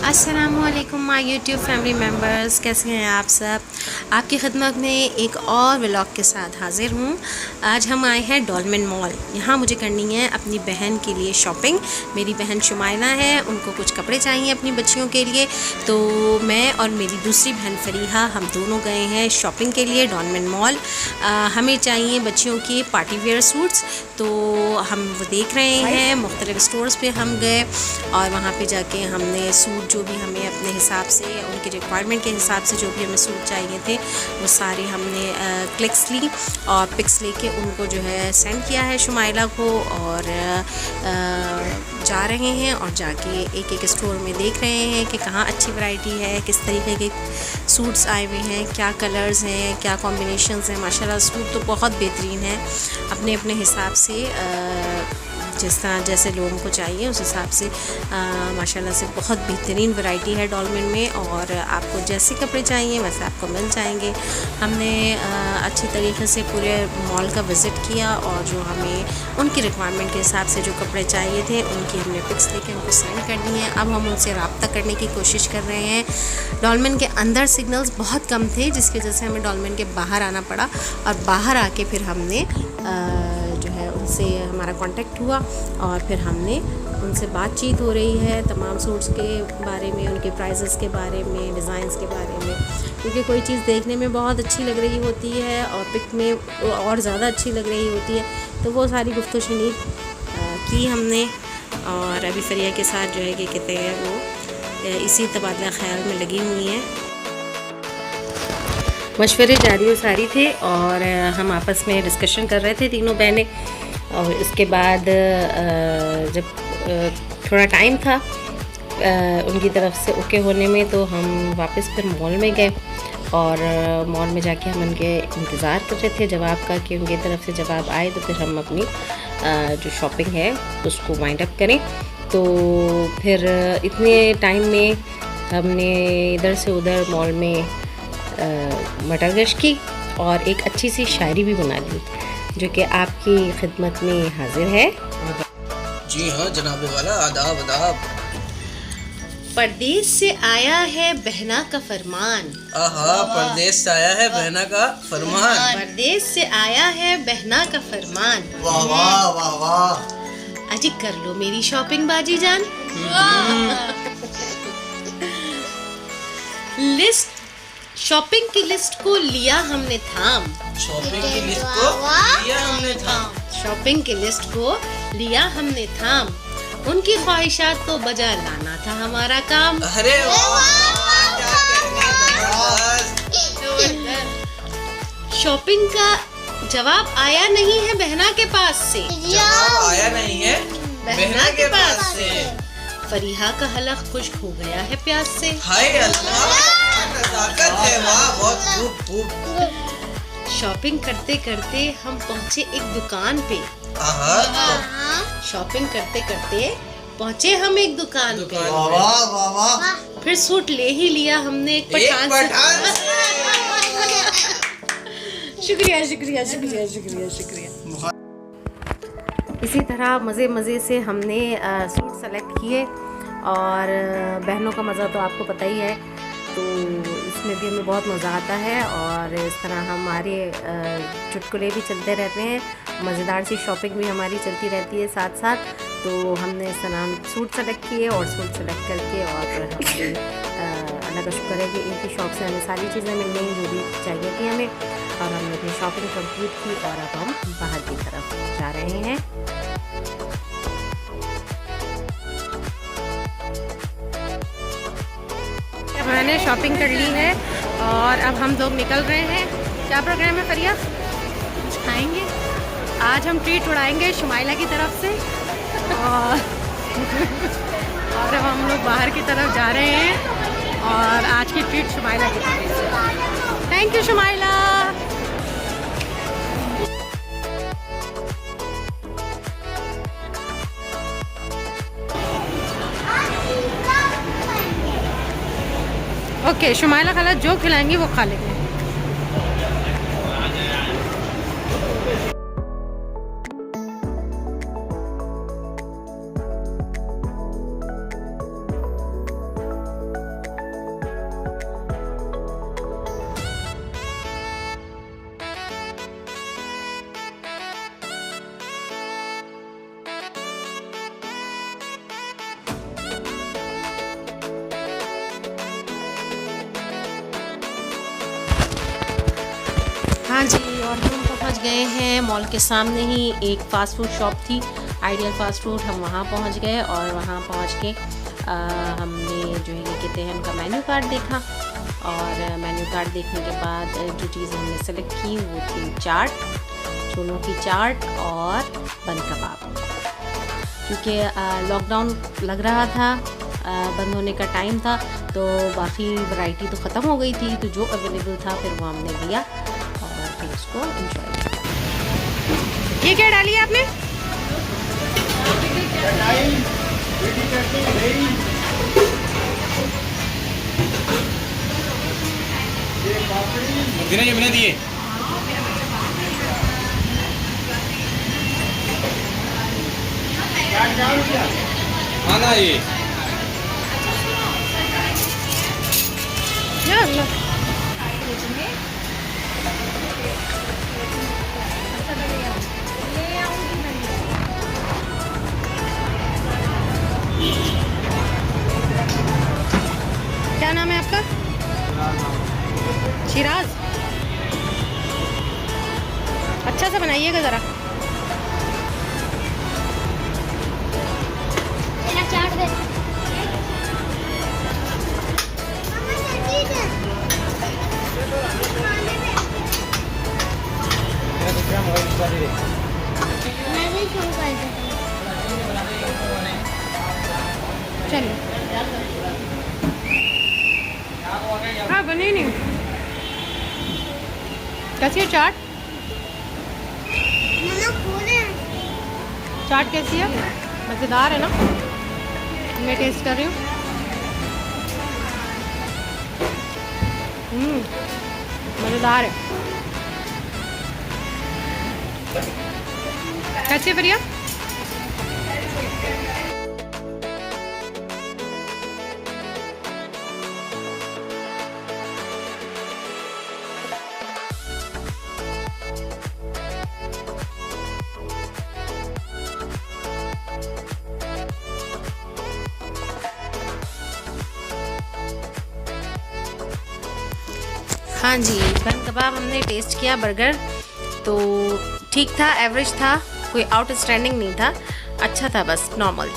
अस्सलामुअलैकुम my YouTube family members, कैसे हैं आप सब। आपकी खिदमत में एक और व्लॉग के साथ हाज़िर हूँ। आज हम आए हैं डॉलमेन मॉल। यहाँ मुझे करनी है अपनी बहन के लिए शॉपिंग। मेरी बहन शुमाइला है, उनको कुछ कपड़े चाहिए अपनी बच्चियों के लिए, तो मैं और मेरी दूसरी बहन फरीहा हम दोनों गए हैं शॉपिंग के लिए डॉलमेन मॉल। हमें चाहिए बच्चियों के पार्टी वेयर सूट्स, तो हम वो देख रहे हैं। मुख्तलिफ़ स्टोर्स पे हम गए और वहाँ पे जाके हमने सूट जो भी हमें अपने हिसाब से, उनकी रिक्वायरमेंट के हिसाब से जो भी हमें सूट चाहिए थे वो सारे हमने क्लिक्स ली और पिक्स लेके उनको जो है सेंड किया है शुमाइला को। और जा रहे हैं और जाके एक एक स्टोर में देख रहे हैं कि कहाँ अच्छी वैरायटी है, किस तरीके के सूट्स आए हुए हैं, क्या कलर्स हैं, क्या कॉम्बिनेशंस हैं। माशाल्लाह सूट तो बहुत बेहतरीन है, अपने अपने हिसाब से जिस तरह जैसे लोगों को चाहिए उस हिसाब से माशाल्लाह से बहुत बेहतरीन वैरायटी है डॉलमेन में। और आपको जैसे कपड़े चाहिए वैसे आपको मिल जाएंगे। हमने अच्छी तरीके से पूरे मॉल का विज़िट किया और जो हमें उनकी रिक्वायरमेंट के हिसाब से जो कपड़े चाहिए थे उनकी हमने पिक्स लेके उनको सेंड कर दी हैं। अब हम उनसे रब्ता करने की कोशिश कर रहे हैं। डॉलमेन के अंदर सिग्नल्स बहुत कम थे, जिसकी वजह से हमें डॉलमेन के बाहर आना पड़ा और बाहर आके फिर हमने जो है उनसे हमारा कांटेक्ट हुआ और फिर हमने उनसे बातचीत हो रही है तमाम सूट्स के बारे में, उनके प्राइसेस के बारे में, डिज़ाइंस के बारे में। क्योंकि कोई चीज़ देखने में बहुत अच्छी लग रही होती है और पिक में और ज़्यादा अच्छी लग रही होती है, तो वो सारी गुफ्तगू शनीद की हमने। और अभी फरिया के साथ जो है कि कहते हैं वो इसी तबादला ख्याल में लगी हुई हैं। मशवरे जारी सारी थे और हम आपस में डिस्कशन कर रहे थे तीनों बहनें। और इसके बाद जब थोड़ा टाइम था उनकी तरफ से ओके होने में, तो हम वापस फिर मॉल में गए और मॉल में जाके हम उनके इंतज़ार कर रहे थे जवाब का कि उनकी तरफ से जवाब आए तो फिर हम अपनी जो शॉपिंग है उसको वाइंड अप करें। तो फिर इतने टाइम में हमने इधर से उधर मॉल में मटर गश्त की और एक अच्छी सी शायरी भी बना ली जो कि आपकी खिदमत में हाजिर है। जी हाँ जनाब वाला, आदाब आदाब। परदेश से आया है बहना का फरमान। आहा, परदेश से आया है बहना का फरमान। परदेश से आया है बहना का फरमान। वाह वाह वाह वाह। अजी कर लो मेरी शॉपिंग बाजी जान। लिस्ट शॉपिंग की लिस्ट को लिया हमने थाम। शॉपिंग की लिस्ट को लिया हमने थाम। शॉपिंग की लिस्ट को लिया हमने थाम। उनकी ख्वाहिशात को बजा लाना था हमारा काम। अरे शॉपिंग का जवाब आया नहीं है बहना के पास से। जवाब आया नहीं है बहना के पास से। फरीहा का हलक खुश्क हो गया है प्यास से। हाय अल्लाह, ताकत है, वाह, बहुत खूब खूब। शॉपिंग करते करते हम पहुँचे एक दुकान पे। शॉपिंग करते करते पहुँचे हम एक दुकान पे। वाह वाह वाह। फिर सूट ले ही लिया हमने एक पठान से। शुक्रिया शुक्रिया शुक्रिया शुक्रिया शुक्रिया। इसी तरह मज़े मज़े से हमने सूट सेलेक्ट किए और बहनों का मज़ा तो आपको पता ही है, तो इसमें भी हमें बहुत मज़ा आता है। और इस तरह हमारे चुटकुले भी चलते रहते हैं, मज़ेदार सी शॉपिंग भी हमारी चलती रहती है साथ साथ। तो हमने इस तरह सूट सेलेक्ट किए और सूट सेलेक्ट करके और हमने अल्लाह का शुक्र है कि इनकी शॉप से हमें सारी चीज़ें मिल गई जो भी चाहिए थी हमें। और हमने अपनी शॉपिंग कंप्लीट की और अब हम बाहर की तरफ जा रहे हैं। मैंने शॉपिंग कर ली है और अब हम लोग निकल रहे हैं। क्या प्रोग्राम है फरिया? कुछ खाएंगे आज, हम ट्रीट उड़ाएंगे शुमाइला की तरफ से। और अब हम लोग बाहर की तरफ जा रहे हैं और आज की ट्रीट शुमाइला की तरफ से। Thank you Shumaila. Okay Shumaila खाला जो खिलाएंगी वो खा लेंगे। हाँ जी, और हम पहुंच गए हैं मॉल के सामने ही एक फ़ास्ट फूड शॉप थी, आइडियल फ़ास्ट फूड। हम वहाँ पहुंच गए और वहाँ पहुंच के हमने जो है ये कहते हैं उनका मेन्यू कार्ड देखा, और मेन्यू कार्ड देखने के बाद जो चीज़ें हमने सेलेक्ट की वो थी चाट, छोलों की चाट और बन कबाब। क्योंकि लॉकडाउन लग रहा था, बंद होने का टाइम था, तो बाकी वैरायटी तो ख़त्म हो गई थी, तो जो अवेलेबल था फिर वो हमने लिया और फिर उसको एंजॉय किया। ये क्या डाली है आपने? ये दिए आना ये क्या नाम है आपका? शिराज। अच्छा से बनाइएगा ज़रा। चाट दे। मैं भी शुरू कर देता हूँ। चलिए। हाँ, बनी नहीं। कैसी है चाट? चाट कैसी है? मज़ेदार है ना? मैं टेस्ट कर रही हूँ। मज़ेदार है। कैसी है प्रिया? हाँ जी, बन कबाब हमने टेस्ट किया। बर्गर तो ठीक था, एवरेज था, कोई आउटस्टैंडिंग नहीं था, अच्छा था, बस नॉर्मल।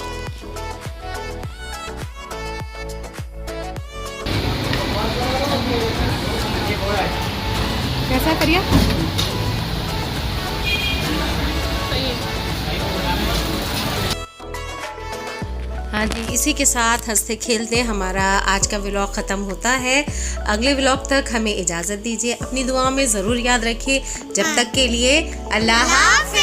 कैसा करिए? हाँ जी, इसी के साथ हंसते खेलते हमारा आज का व्लॉग ख़त्म होता है। अगले व्लॉग तक हमें इजाज़त दीजिए। अपनी दुआओं में ज़रूर याद रखिए। जब तक के लिए अल्लाह हाफ़िज़।